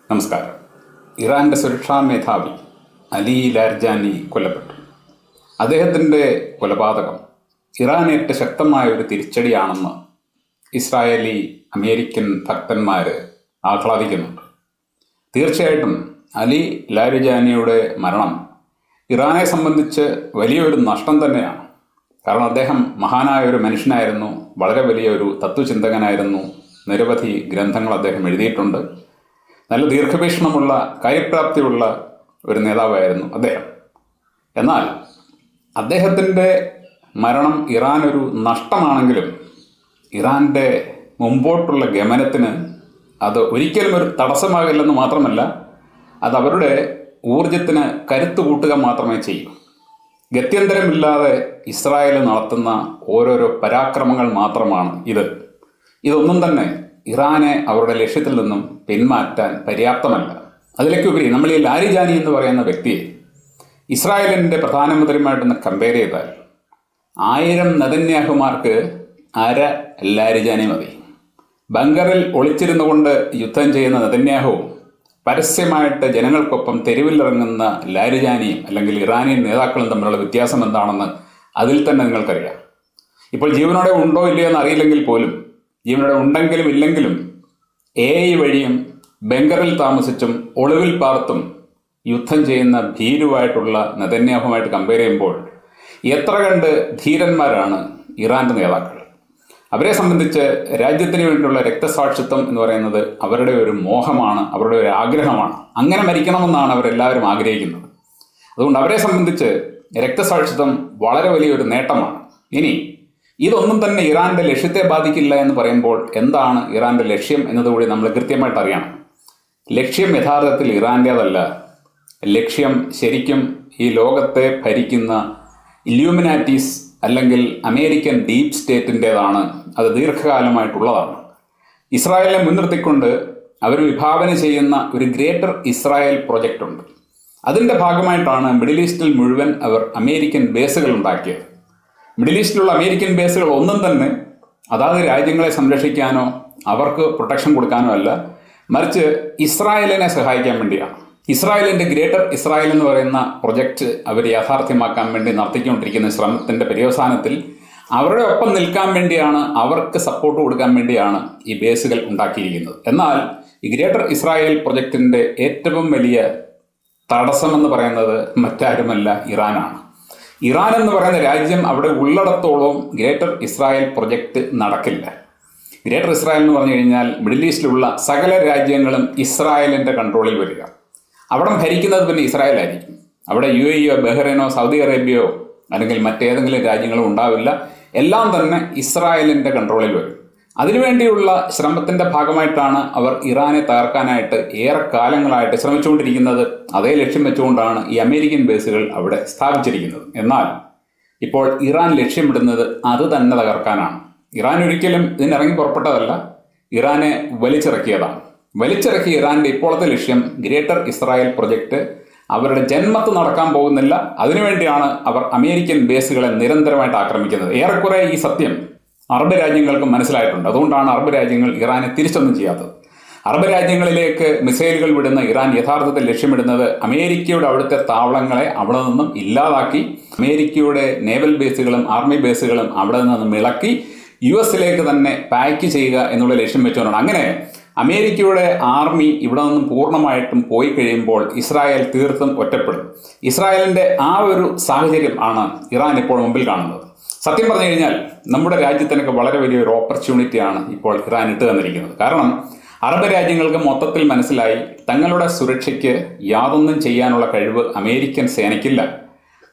നമസ്കാരം. ഇറാൻ്റെ സുരക്ഷാ മേധാവി അലി ലാർജാനി കൊല്ലപ്പെട്ടു. അദ്ദേഹത്തിൻ്റെ കൊലപാതകം ഇറാനേറ്റ ശക്തമായ ഒരു തിരിച്ചടിയാണെന്ന് ഇസ്രായേലി അമേരിക്കൻ ഭക്തന്മാർ ആഹ്ലാദിക്കുന്നുണ്ട്. തീർച്ചയായിട്ടും അലി ലാരിജാനിയുടെ മരണം ഇറാനെ സംബന്ധിച്ച് വലിയൊരു നഷ്ടം തന്നെയാണ്. കാരണം അദ്ദേഹം മഹാനായ ഒരു മനുഷ്യനായിരുന്നു, വളരെ വലിയൊരു തത്വചിന്തകനായിരുന്നു. നിരവധി ഗ്രന്ഥങ്ങൾ അദ്ദേഹം എഴുതിയിട്ടുണ്ട്. നല്ല ദീർഘവീക്ഷണമുള്ള കാര്യപ്രാപ്തിയുള്ള ഒരു നേതാവായിരുന്നു അദ്ദേഹം. എന്നാൽ അദ്ദേഹത്തിൻ്റെ മരണം ഇറാൻ ഒരു നഷ്ടമാണെങ്കിലും ഇറാൻ്റെ മുമ്പോട്ടുള്ള ഗമനത്തിന് അത് ഒരിക്കലും ഒരു തടസ്സമാകില്ലെന്ന് മാത്രമല്ല, അത് അവരുടെ ഊർജത്തിന് കരുത്ത് കൂട്ടുക മാത്രമേ ചെയ്യൂ. ഗത്യന്തരമില്ലാതെ ഇസ്രായേൽ നടത്തുന്ന ഓരോരോ പരാക്രമങ്ങൾ മാത്രമാണ് ഇതൊന്നും തന്നെ ഇറാനെ അവരുടെ ലക്ഷ്യത്തിൽ നിന്നും പിന്മാറ്റാൻ പര്യാപ്തമല്ല. അതിലേക്കുപരി നമ്മൾ ഈ ലാരിജാനി എന്ന് പറയുന്ന വ്യക്തിയെ ഇസ്രായേലിൻ്റെ പ്രധാനമന്ത്രിയുമായിട്ടൊന്ന് കമ്പയർ ചെയ്താൽ 1000 നെതന്യാഹുമാർക്ക് അര ലാരിജാനി മതി. ബങ്കറിൽ ഒളിച്ചിരുന്നു കൊണ്ട് യുദ്ധം ചെയ്യുന്ന നെതന്യാഹുവും പരസ്യമായിട്ട് ജനങ്ങൾക്കൊപ്പം തെരുവിലിറങ്ങുന്ന ലാരിജാനിയും അല്ലെങ്കിൽ ഇറാനിയൻ നേതാക്കളും തമ്മിലുള്ള വ്യത്യാസം എന്താണെന്ന് അതിൽ തന്നെ നിങ്ങൾക്കറിയാം. ഇപ്പോൾ ജീവനോടെ ഉണ്ടോ ഇല്ലയോ എന്ന് അറിയില്ലെങ്കിൽ പോലും, ജീവനോടെ ഉണ്ടെങ്കിലും ഇല്ലെങ്കിലും AI വഴിയും ബങ്കറിൽ താമസിച്ചും ഒളിവിൽ പാർത്തും യുദ്ധം ചെയ്യുന്ന ഭീരുവായിട്ടുള്ള നെതന്യാഹുമായിട്ട് കമ്പയർ ചെയ്യുമ്പോൾ എത്ര കണ്ട് ധീരന്മാരാണ് ഇറാൻ്റെ നേതാക്കൾ. അവരെ സംബന്ധിച്ച് രാജ്യത്തിന് വേണ്ടിയുള്ള രക്തസാക്ഷിത്വം എന്ന് പറയുന്നത് അവരുടെ ഒരു മോഹമാണ്, അവരുടെ ഒരു ആഗ്രഹമാണ്. അങ്ങനെ മരിക്കണമെന്നാണ് അവരെല്ലാവരും ആഗ്രഹിക്കുന്നത്. അതുകൊണ്ട് അവരെ സംബന്ധിച്ച് രക്തസാക്ഷിത്വം വളരെ വലിയൊരു നേട്ടമാണ്. ഇനി ഇതൊന്നും തന്നെ ഇറാൻ്റെ ലക്ഷ്യത്തെ ബാധിക്കില്ല എന്ന് പറയുമ്പോൾ എന്താണ് ഇറാൻ്റെ ലക്ഷ്യം എന്നതുകൂടി നമ്മൾ കൃത്യമായിട്ട് അറിയണം. ലക്ഷ്യം യഥാർത്ഥത്തിൽ ഇറാൻ്റേതല്ല. ലക്ഷ്യം ശരിക്കും ഈ ലോകത്തെ ഭരിക്കുന്ന ഇല്യൂമിനാറ്റീസ് അല്ലെങ്കിൽ അമേരിക്കൻ ഡീപ് സ്റ്റേറ്റിൻ്റേതാണ്. അത് ദീർഘകാലമായിട്ടുള്ളതാണ്. ഇസ്രായേലിനെ മുൻനിർത്തിക്കൊണ്ട് അവർ വിഭാവന ചെയ്യുന്ന ഒരു ഗ്രേറ്റർ ഇസ്രായേൽ പ്രൊജക്റ്റ് ഉണ്ട്. അതിൻ്റെ ഭാഗമായിട്ടാണ് മിഡിൽ ഈസ്റ്റിൽ മുഴുവൻ അവർ അമേരിക്കൻ ബേസുകൾ ഉണ്ടാക്കിയത്. മിഡിൽ ഈസ്റ്റിലുള്ള അമേരിക്കൻ ബേസുകൾ ഒന്നും തന്നെ അതാത് രാജ്യങ്ങളെ സംരക്ഷിക്കാനോ അവർക്ക് പ്രൊട്ടക്ഷൻ കൊടുക്കാനോ അല്ല, മറിച്ച് ഇസ്രായേലിനെ സഹായിക്കാൻ വേണ്ടിയാണ്. ഇസ്രായേലിൻ്റെ ഗ്രേറ്റർ ഇസ്രായേൽ എന്ന് പറയുന്ന പ്രൊജക്റ്റ് അവർ യാഥാർത്ഥ്യമാക്കാൻ വേണ്ടി നടത്തിക്കൊണ്ടിരിക്കുന്ന ശ്രമത്തിൻ്റെ പര്യവസാനത്തിൽ അവരുടെ ഒപ്പം നിൽക്കാൻ വേണ്ടിയാണ്, അവർക്ക് സപ്പോർട്ട് കൊടുക്കാൻ വേണ്ടിയാണ് ഈ ബേസുകൾ ഉണ്ടാക്കിയിരിക്കുന്നത്. എന്നാൽ ഈ ഗ്രേറ്റർ ഇസ്രായേൽ പ്രൊജക്റ്റിൻ്റെ ഏറ്റവും വലിയ തടസ്സമെന്ന് പറയുന്നത് മറ്റാരുമല്ല, ഇറാനാണ്. ഇറാൻ എന്ന് പറയുന്ന രാജ്യം അവിടെ ഉള്ളിടത്തോളം ഗ്രേറ്റർ ഇസ്രായേൽ പ്രൊജക്റ്റ് നടക്കില്ല. ഗ്രേറ്റർ ഇസ്രായേൽ എന്ന് പറഞ്ഞു കഴിഞ്ഞാൽ മിഡിൽ ഈസ്റ്റിലുള്ള സകല രാജ്യങ്ങളും ഇസ്രായേലിൻ്റെ കൺട്രോളിൽ വരിക. അവിടെ ഭരിക്കുന്നത് പിന്നെ ഇസ്രായേലായിരിക്കും. അവിടെ UAE ബഹ്റൈനോ സൗദി അറേബ്യയോ അല്ലെങ്കിൽ മറ്റേതെങ്കിലും രാജ്യങ്ങളോ ഉണ്ടാവില്ല. എല്ലാം തന്നെ ഇസ്രായേലിൻ്റെ കൺട്രോളിൽ വരും. അതിനുവേണ്ടിയുള്ള ശ്രമത്തിൻ്റെ ഭാഗമായിട്ടാണ് അവർ ഇറാനെ തകർക്കാനായിട്ട് ഏറെ കാലങ്ങളായിട്ട് ശ്രമിച്ചുകൊണ്ടിരിക്കുന്നത്. അതേ ലക്ഷ്യം വെച്ചുകൊണ്ടാണ് ഈ അമേരിക്കൻ ബേസുകൾ അവിടെ സ്ഥാപിച്ചിരിക്കുന്നത്. എന്നാൽ ഇപ്പോൾ ഇറാൻ ലക്ഷ്യമിടുന്നത് അത് തന്നെ തകർക്കാനാണ്. ഇറാൻ ഒരിക്കലും ഇതിനിറങ്ങി പുറപ്പെട്ടതല്ല, ഇറാനെ വലിച്ചിറക്കിയതാണ്. വലിച്ചിറക്കിയ ഇറാൻ്റെ ഇപ്പോഴത്തെ ലക്ഷ്യം ഗ്രേറ്റർ ഇസ്രായേൽ പ്രൊജക്റ്റ് അവരുടെ ജന്മത്ത് നടക്കാൻ പോകുന്നില്ല. അതിനുവേണ്ടിയാണ് അവർ അമേരിക്കൻ ബേസുകളെ നിരന്തരമായിട്ട് ആക്രമിക്കുന്നത്. ഏറെക്കുറെ ഈ സത്യം അറബ് രാജ്യങ്ങൾക്ക് മനസ്സിലായിട്ടുണ്ട്. അതുകൊണ്ടാണ് അറബ് രാജ്യങ്ങൾ ഇറാനെ തിരിച്ചൊന്നും ചെയ്യാത്തത്. അറബ് രാജ്യങ്ങളിലേക്ക് മിസൈലുകൾ വിടുന്ന ഇറാൻ യഥാർത്ഥത്തിൽ ലക്ഷ്യമിടുന്നത് അമേരിക്കയുടെ അവിടുത്തെ താവളങ്ങളെ അവിടെ നിന്നും ഇല്ലാതാക്കി, അമേരിക്കയുടെ നേവൽ ബേസുകളും ആർമി ബേസുകളും അവിടെ നിന്നും ഇളക്കി US തന്നെ പാക്ക് ചെയ്യുക എന്നുള്ള ലക്ഷ്യം വെച്ചുകൊണ്ടാണ്. അങ്ങനെ അമേരിക്കയുടെ ആർമി ഇവിടെ നിന്നും പൂർണ്ണമായിട്ടും പോയി കഴിയുമ്പോൾ ഇസ്രായേൽ തീർത്തും ഒറ്റപ്പെടും. ഇസ്രായേലിൻ്റെ ആ ഒരു സാഹചര്യം ആണ് ഇറാൻ ഇപ്പോൾ മുമ്പിൽ കാണുന്നത്. സത്യം പറഞ്ഞു കഴിഞ്ഞാൽ നമ്മുടെ രാജ്യത്തിനൊക്കെ വളരെ വലിയൊരു ഓപ്പർച്യൂണിറ്റിയാണ് ഇപ്പോൾ ഇറാൻ ഇട്ട് തന്നിരിക്കുന്നത്. കാരണം അറബ് രാജ്യങ്ങൾക്ക് മൊത്തത്തിൽ മനസ്സിലായി തങ്ങളുടെ സുരക്ഷയ്ക്ക് യാതൊന്നും ചെയ്യാനുള്ള കഴിവ് അമേരിക്കൻ സേനയ്ക്കില്ല.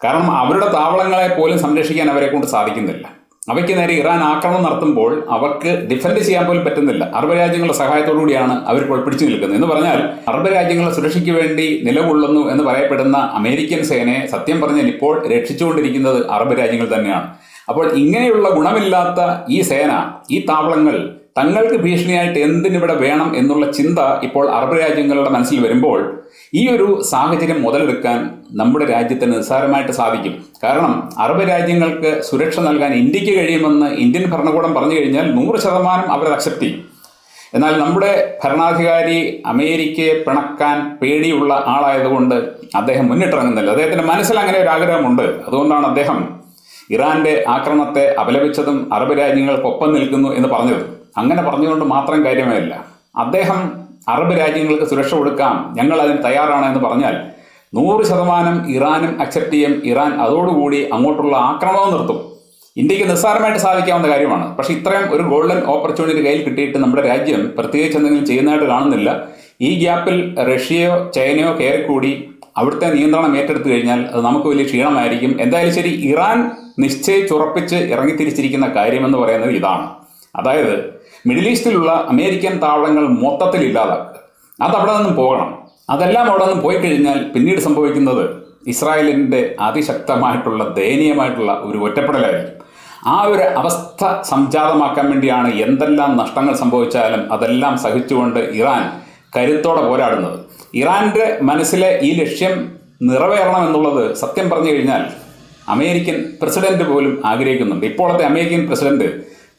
കാരണം അവരുടെ താവളങ്ങളെ പോലും സംരക്ഷിക്കാൻ അവരെ കൊണ്ട് സാധിക്കുന്നില്ല. അവയ്ക്ക് നേരെ ഇറാൻ ആക്രമണം നടത്തുമ്പോൾ അവർക്ക് ഡിഫെൻഡ് ചെയ്യാൻ പോലും പറ്റുന്നില്ല. അറബ് രാജ്യങ്ങളുടെ സഹായത്തോടു കൂടിയാണ് അവരിപ്പോൾ പിടിച്ചു നിൽക്കുന്നത്. എന്ന് പറഞ്ഞാൽ അറബ് രാജ്യങ്ങളുടെ സുരക്ഷയ്ക്ക് വേണ്ടി നിലകൊള്ളുന്നു എന്ന് പറയപ്പെടുന്ന അമേരിക്കൻ സേനയെ സത്യം പറഞ്ഞാൽ ഇപ്പോൾ രക്ഷിച്ചുകൊണ്ടിരിക്കുന്നത് അറബ് രാജ്യങ്ങൾ തന്നെയാണ്. അപ്പോൾ ഇങ്ങനെയുള്ള ഗുണമില്ലാത്ത ഈ സേന, ഈ താവളങ്ങൾ തങ്ങൾക്ക് ഭീഷണിയായിട്ട് എന്തിനിവിടെ വേണം എന്നുള്ള ചിന്ത ഇപ്പോൾ അറബ് രാജ്യങ്ങളുടെ മനസ്സിൽ വരുമ്പോൾ ഈ ഒരു സാഹചര്യം മുതലെടുക്കാൻ നമ്മുടെ രാജ്യത്തിന് നിസ്സാരമായിട്ട് സാധിക്കും. കാരണം അറബ് രാജ്യങ്ങൾക്ക് സുരക്ഷ നൽകാൻ ഇന്ത്യക്ക് കഴിയുമെന്ന് ഇന്ത്യൻ ഭരണകൂടം പറഞ്ഞു കഴിഞ്ഞാൽ 100% അവരത് അക്സെപ്റ്റ് ചെയ്യും. എന്നാൽ നമ്മുടെ ഭരണാധികാരി അമേരിക്കയെ പിണക്കാൻ പേടിയുള്ള ആളായതുകൊണ്ട് അദ്ദേഹം മുന്നിട്ടിറങ്ങുന്നില്ല. അദ്ദേഹത്തിൻ്റെ മനസ്സിൽ അങ്ങനെ ഒരു ആഗ്രഹമുണ്ട്. അതുകൊണ്ടാണ് അദ്ദേഹം ഇറാന്റെ ആക്രമണത്തെ അപലപിച്ചതും അറബ് രാജ്യങ്ങൾക്കൊപ്പം നിൽക്കുന്നു എന്ന് പറഞ്ഞത്. അങ്ങനെ പറഞ്ഞുകൊണ്ട് മാത്രം കാര്യമായില്ല. അദ്ദേഹം അറബ് രാജ്യങ്ങൾക്ക് സുരക്ഷ കൊടുക്കാം, ഞങ്ങൾ അതിന് തയ്യാറാണ് എന്ന് പറഞ്ഞാൽ 100% ഇറാനും അക്സെപ്റ്റ് ചെയ്യും. ഇറാൻ അതോടുകൂടി അങ്ങോട്ടുള്ള ആക്രമണവും നിർത്തും. ഇന്ത്യക്ക് നിസ്സാരമായിട്ട് സാധിക്കാവുന്ന കാര്യമാണ്. പക്ഷേ ഇത്രയും ഒരു ഗോൾഡൻ ഓപ്പർച്യൂണിറ്റി കയ്യിൽ കിട്ടിയിട്ട് നമ്മുടെ രാജ്യം പ്രത്യേകിച്ച് എന്തെങ്കിലും ചെയ്യുന്നതായിട്ട് കാണുന്നില്ല. ഈ ഗ്യാപ്പിൽ റഷ്യയോ ചൈനയോ കയറിക്കൂടി അവിടുത്തെ നിയന്ത്രണം ഏറ്റെടുത്തു കഴിഞ്ഞാൽ അത് നമുക്ക് വലിയ ക്ഷീണമായിരിക്കും. എന്തായാലും ശരി, ഇറാൻ നിശ്ചയിച്ചുറപ്പിച്ച് ഇറങ്ങിത്തിരിച്ചിരിക്കുന്ന കാര്യമെന്ന് പറയുന്നത് ഇതാണ്. അതായത് മിഡിൽ ഈസ്റ്റിലുള്ള അമേരിക്കൻ താവളങ്ങൾ മൊത്തത്തിൽ ഇല്ലാതാക്കുക. അതവിടെ നിന്നും പോകണം. അതെല്ലാം അവിടെ നിന്നും പോയി കഴിഞ്ഞാൽ പിന്നീട് സംഭവിക്കുന്നത് ഇസ്രായേലിൻ്റെ അതിശക്തമായിട്ടുള്ള ദയനീയമായിട്ടുള്ള ഒരു ഒറ്റപ്പെടലായിരിക്കും. ആ ഒരു അവസ്ഥ സംജാതമാക്കാൻ വേണ്ടിയാണ് എന്തെല്ലാം നഷ്ടങ്ങൾ സംഭവിച്ചാലും അതെല്ലാം സഹിച്ചുകൊണ്ട് ഇറാൻ കരുത്തോടെ പോരാടുന്നത്. ഇറാൻ്റെ മനസ്സിലെ ഈ ലക്ഷ്യം നിറവേറണം എന്നുള്ളത് സത്യം പറഞ്ഞു കഴിഞ്ഞാൽ അമേരിക്കൻ പ്രസിഡന്റ് പോലും ആഗ്രഹിക്കുന്നുണ്ട്. ഇപ്പോഴത്തെ അമേരിക്കൻ പ്രസിഡന്റ്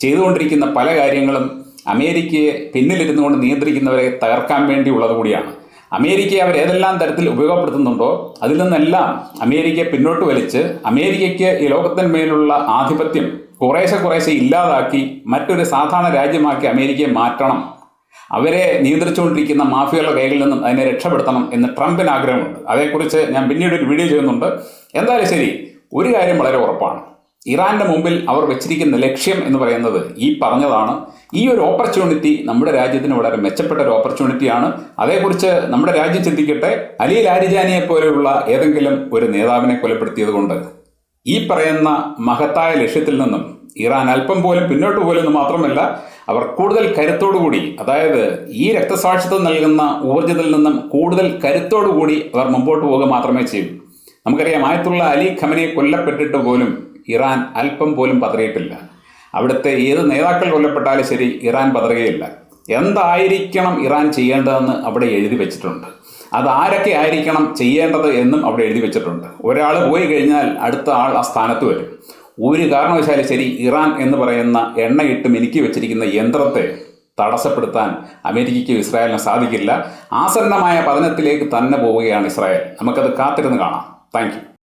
ചെയ്തുകൊണ്ടിരിക്കുന്ന പല കാര്യങ്ങളും അമേരിക്കയെ പിന്നിലിരുന്നു കൊണ്ട് നിയന്ത്രിക്കുന്നവരെ തകർക്കാൻ വേണ്ടിയുള്ളത് കൂടിയാണ്. അമേരിക്കയെ അവർ ഏതെല്ലാം തരത്തിൽ ഉപയോഗപ്പെടുത്തുന്നുണ്ടോ അതിൽ നിന്നെല്ലാം അമേരിക്കയെ പിന്നോട്ട് വലിച്ച് അമേരിക്കയ്ക്ക് ഈ ലോകത്തിന്മേലുള്ള ആധിപത്യം കുറേശ്ശെ ഇല്ലാതാക്കി മറ്റൊരു സാധാരണ രാജ്യമാക്കി അമേരിക്കയെ മാറ്റണം. അവരെ നിയന്ത്രിച്ചുകൊണ്ടിരിക്കുന്ന മാഫിയകളുടെ കൈകളിൽ നിന്നും അതിനെ രക്ഷപ്പെടുത്തണം എന്ന് ട്രംപിന് ആഗ്രഹമുണ്ട്. അതേക്കുറിച്ച് ഞാൻ പിന്നീട് ഒരു വീഡിയോ ചെയ്യുന്നുണ്ട്. എന്തായാലും ശരി, ഒരു കാര്യം വളരെ ഉറപ്പാണ്. ഇറാന്റെ മുമ്പിൽ അവർ വെച്ചിരിക്കുന്ന ലക്ഷ്യം എന്ന് പറയുന്നത് ഈ പറഞ്ഞതാണ്. ഈ ഒരു ഓപ്പർച്യൂണിറ്റി നമ്മുടെ രാജ്യത്തിന് വളരെ മെച്ചപ്പെട്ട ഒരു ഓപ്പർച്യൂണിറ്റിയാണ്. അതേക്കുറിച്ച് നമ്മുടെ രാജ്യം ചിന്തിക്കട്ടെ. അലി ലാരിജാനിയെ പോലെയുള്ള ഏതെങ്കിലും ഒരു നേതാവിനെ കൊലപ്പെടുത്തിയത് കൊണ്ട് ഈ പറയുന്ന മഹത്തായ ലക്ഷ്യത്തിൽ നിന്നും ഇറാൻ അല്പം പോലും പിന്നോട്ട് പോലെന്ന് മാത്രമല്ല, അവർ കൂടുതൽ കരുത്തോടുകൂടി, അതായത് ഈ രക്തസാക്ഷിത്വം നൽകുന്ന ഊർജ്ജത്തിൽ നിന്നും കൂടുതൽ കരുത്തോടുകൂടി അവർ മുമ്പോട്ട് പോകുക മാത്രമേ ചെയ്യൂ. നമുക്കറിയാം, ആയത്തുള്ള അലി ഖമനി കൊല്ലപ്പെട്ടിട്ട് പോലും ഇറാൻ അല്പം പോലും പതറിയിട്ടില്ല. അവിടുത്തെ ഏത് നേതാക്കൾ കൊല്ലപ്പെട്ടാലും ശരി, ഇറാൻ പതറുകയില്ല. എന്തായിരിക്കണം ഇറാൻ ചെയ്യേണ്ടതെന്ന് അവിടെ എഴുതി വെച്ചിട്ടുണ്ട്. അത് ആരൊക്കെ ആയിരിക്കണം ചെയ്യേണ്ടത് എന്നും അവിടെ എഴുതി വെച്ചിട്ടുണ്ട്. ഒരാൾ പോയി കഴിഞ്ഞാൽ അടുത്ത ആൾ ആ സ്ഥാനത്ത് വരും. ഒരു കാരണവശാലും ശരി, ഇറാൻ എന്ന് പറയുന്ന എണ്ണയിട്ട് മിനുക്കി വെച്ചിരിക്കുന്ന യന്ത്രത്തെ തടസ്സപ്പെടുത്താൻ അമേരിക്കയ്ക്കും ഇസ്രായേലിനും സാധിക്കില്ല. ആസന്നമായ പതനത്തിലേക്ക് തന്നെ പോവുകയാണ് ഇസ്രായേൽ. നമുക്കത് കാത്തിരുന്ന് കാണാം. Thank you.